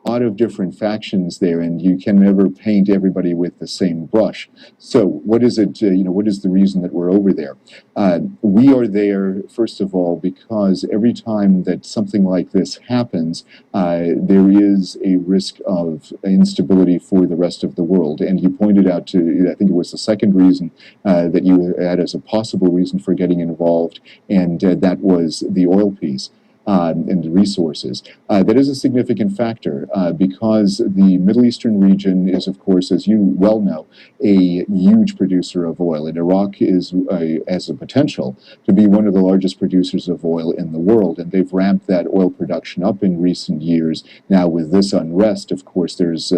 lot of different factions there, and you can never paint everybody with the same brush. So what is it, what is the reason that we're over there? We are there, first of all, because every time that something like this happens, there is a risk of instability for the rest of the world. And you pointed out to, I think it was the second reason that you had as a possible reason for getting involved, and that was the oil piece. And the resources. That is a significant factor because the Middle Eastern region is, of course, as you well know, a huge producer of oil. And Iraq has a potential to be one of the largest producers of oil in the world. And they've ramped that oil production up in recent years. Now, with this unrest, of course, there's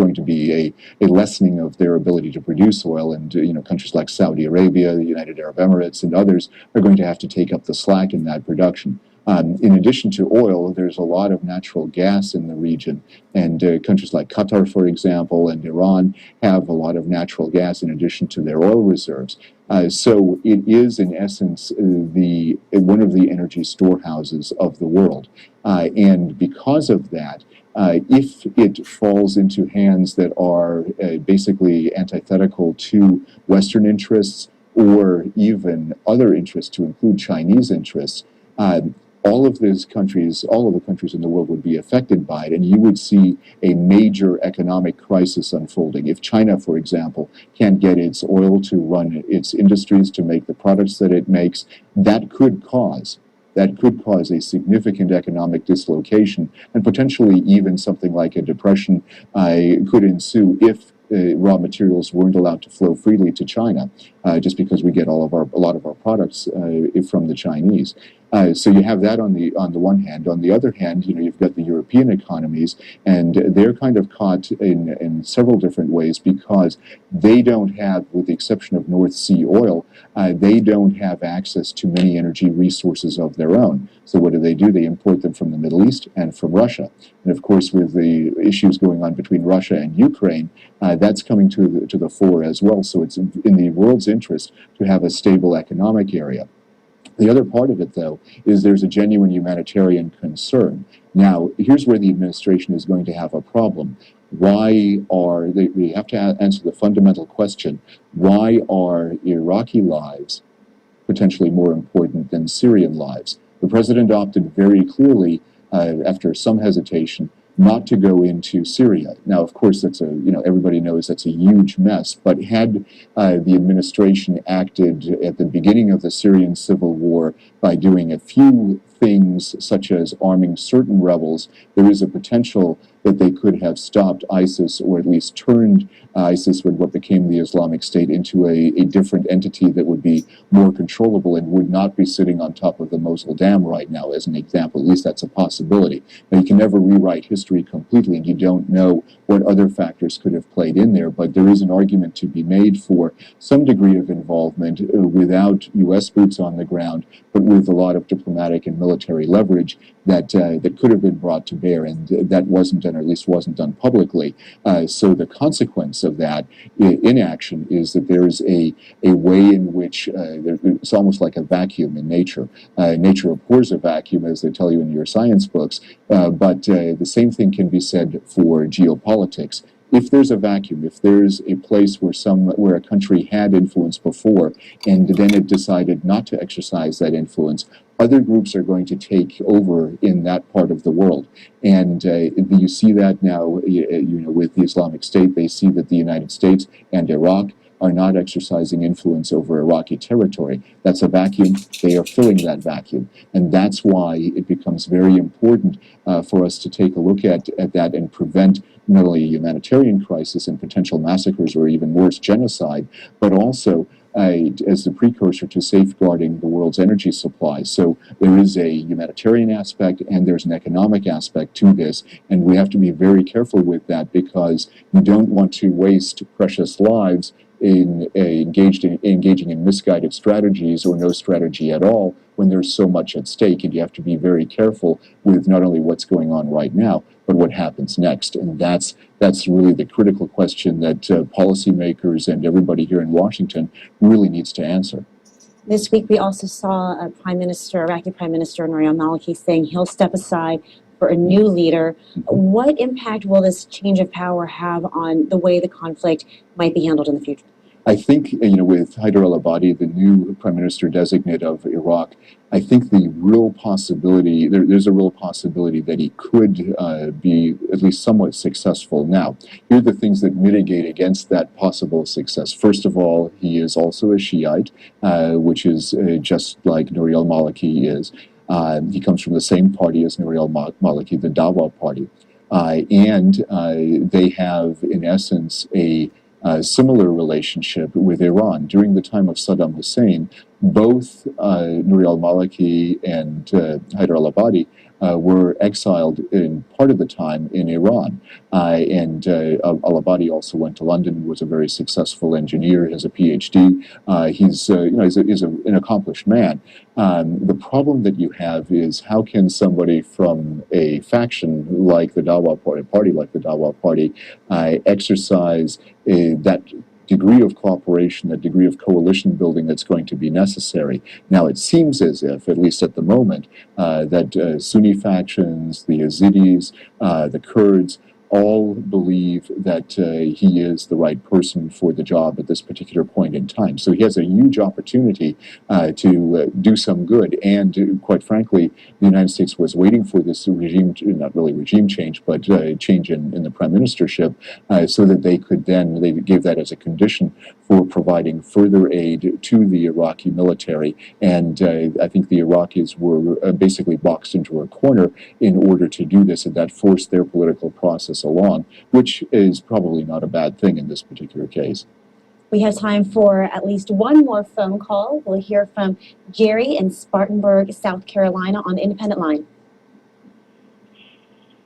going to be a lessening of their ability to produce oil. And, countries like Saudi Arabia, the United Arab Emirates, and others are going to have to take up the slack in that production. In addition to oil, there's a lot of natural gas in the region, and countries like Qatar, for example, and Iran have a lot of natural gas in addition to their oil reserves. So it is, in essence, one of the energy storehouses of the world. And because of that, if it falls into hands that are basically antithetical to Western interests or even other interests, to include Chinese interests, all of the countries in the world would be affected by it, and you would see a major economic crisis unfolding. If China, for example, can't get its oil to run its industries, to make the products that it makes, that could cause a significant economic dislocation, and potentially even something like a depression could ensue if raw materials weren't allowed to flow freely to China, just because we get a lot of our products from the Chinese. So you have that on the one hand. On the other hand, you've got the European economies, and they're kind of caught in several different ways because they don't have, with the exception of North Sea oil, they don't have access to many energy resources of their own. So what do? They import them from the Middle East and from Russia. And of course, with the issues going on between Russia and Ukraine, that's coming to the fore as well. So it's in the world's interest to have a stable economic area. The other part of it, though, is there's a genuine humanitarian concern. Now, here's where the administration is going to have a problem. We have to answer the fundamental question, why are Iraqi lives potentially more important than Syrian lives? The president opted very clearly, after some hesitation, not to go into Syria. Now, of course, everybody knows that's a huge mess, but had the administration acted at the beginning of the Syrian civil war by doing a few things such as arming certain rebels, there is a potential that they could have stopped ISIS, or at least turned ISIS, with what became the Islamic State, into a different entity that would be more controllable and would not be sitting on top of the Mosul Dam right now, as an example. At least that's a possibility. Now, you can never rewrite history completely, and you don't know what other factors could have played in there, but there is an argument to be made for some degree of involvement without U.S. boots on the ground, but with a lot of diplomatic and military leverage that could have been brought to bear, and that wasn't done, or at least wasn't done publicly. So the consequence of that inaction is that there is a way in which it's almost like a vacuum in nature. Nature abhors a vacuum, as they tell you in your science books, but the same thing can be said for geopolitics. If there's a vacuum, if there's a place where a country had influence before, and then it decided not to exercise that influence, other groups are going to take over in that part of the world. And you see that now, with the Islamic State. They see that the United States and Iraq are not exercising influence over Iraqi territory. That's a vacuum. They are filling that vacuum. And that's why it becomes very important for us to take a look at that and prevent not only a humanitarian crisis and potential massacres or even worse, genocide, but also as the precursor to safeguarding the world's energy supply. So there is a humanitarian aspect and there's an economic aspect to this, and we have to be very careful with that because you don't want to waste precious lives in engaging in misguided strategies or no strategy at all when there's so much at stake. And you have to be very careful with not only what's going on right now, but what happens next. And that's really the critical question that policymakers and everybody here in Washington really needs to answer. This week, we also saw Iraqi Prime Minister Nouri al-Maliki saying he'll step aside for a new leader. What impact will this change of power have on the way the conflict might be handled in the future? I think, with Haider al-Abadi, the new prime minister designate of Iraq, I think the real possibility, there's a real possibility that he could be at least somewhat successful. Now, here are the things that mitigate against that possible success. First of all, he is also a Shiite, which is just like Nouri al-Maliki is. He comes from the same party as Nouri al-Maliki, the Dawa party. And they have, in essence, a similar relationship with Iran. During the time of Saddam Hussein, both Nouri al-Maliki and Haider al-Abadi were exiled in part of the time in Iran. And al-Abadi also went to London, was a very successful engineer, has a PhD. He's an accomplished man. The problem that you have is how can somebody from a faction like the Dawa party like the Dawa party, exercise that degree of cooperation, that degree of coalition building that's going to be necessary. Now, it seems as if, at least at the moment, that Sunni factions, the Yazidis, the Kurds, all believe that he is the right person for the job at this particular point in time. So he has a huge opportunity to do some good. And quite frankly, the United States was waiting for this regime, not really regime change, but change in the prime ministership, so that they could then, they gave that as a condition for providing further aid to the Iraqi military. And I think the Iraqis were basically boxed into a corner in order to do this, and that forced their political process along, which is probably not a bad thing in this particular case. We have time for at least one more phone call. We'll hear from Jerry in Spartanburg, South Carolina on the Independent Line.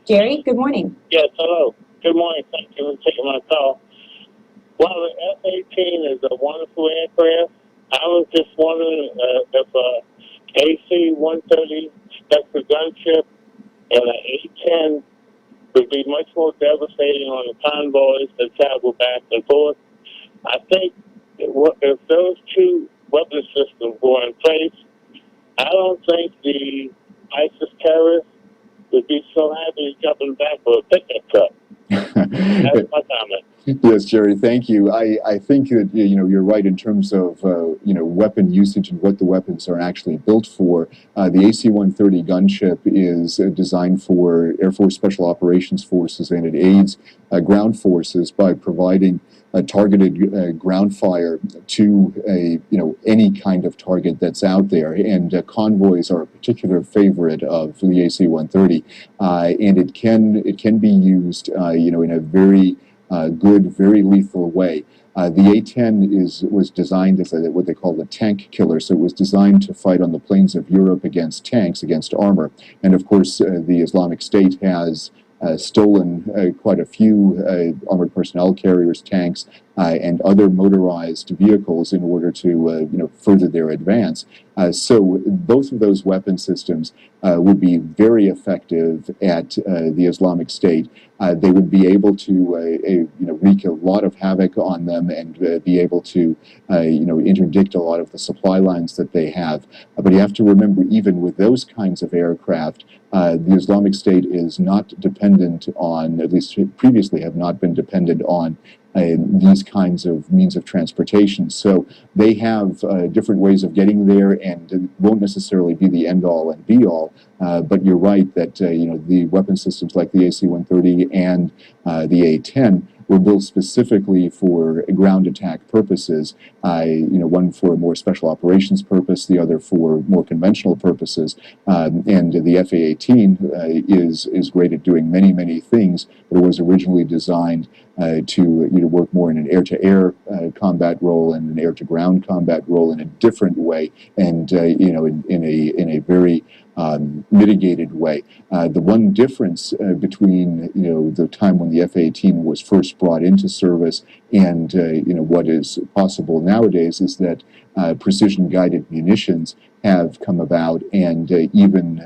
Jerry, good morning. Yes, hello. Good morning. Thank you for taking my call. Well, the F-18 is a wonderful aircraft. I was just wondering if a AC-130 Spectre gunship and an A-10 would be much more devastating on the convoys that travel back and forth. I think if those two weapon systems were in place, I don't think the ISIS terrorists would be so happy jumping back for a pickup truck. That's my comment. Yes, Jerry, thank you. I think that you're right in terms of weapon usage and what the weapons are actually built for. The AC-130 gunship is designed for Air Force Special Operations Forces, and it aids ground forces by providing a targeted ground fire to any kind of target that's out there. And convoys are a particular favorite of the AC-130, and it can be used in a very good, very lethal way. The A-10 was designed as what they call a tank killer, so it was designed to fight on the plains of Europe against tanks, against armor. And of course, the Islamic State has stolen quite a few armored personnel carriers, tanks, and other motorized vehicles in order to further their advance. So both of those weapon systems would be very effective at the Islamic State. They would be able to wreak a lot of havoc on them and be able to interdict a lot of the supply lines that they have. But you have to remember, even with those kinds of aircraft, the Islamic State is not dependent on, at least previously have not been dependent on, these kinds of means of transportation. So they have different ways of getting there, and it won't necessarily be the end-all and be-all. But you're right that the weapon systems like the AC-130 and the A-10 were built specifically for ground attack purposes. One for a more special operations purpose, the other for more conventional purposes. And the FA-18 is great at doing many things, but it was originally designed to work more in an air-to-air combat role and an air-to-ground combat role in a different way, and in a very mitigated way. The one difference between the time when the F-18 was first brought into service and what is possible nowadays is that precision-guided munitions have come about, and even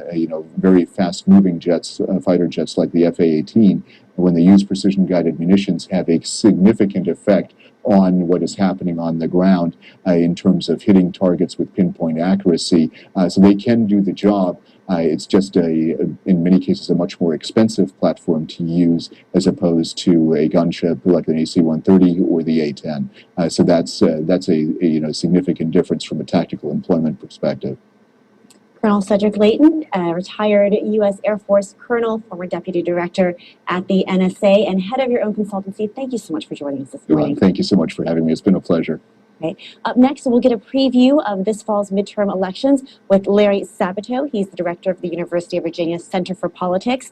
very fast-moving jets, fighter jets like the F-A-18, when they use precision-guided munitions, have a significant effect on what is happening on the ground in terms of hitting targets with pinpoint accuracy. So they can do the job. It's just in many cases, a much more expensive platform to use as opposed to a gunship like an AC-130 or the A-10. So that's a significant difference from a tactical employment perspective. Colonel Cedric Leighton, retired U.S. Air Force Colonel, former Deputy Director at the NSA, and head of your own consultancy. Thank you so much for joining us this morning. Thank you so much for having me. It's been a pleasure. Okay. Up next, we'll get a preview of this fall's midterm elections with Larry Sabato. He's the director of the University of Virginia Center for Politics.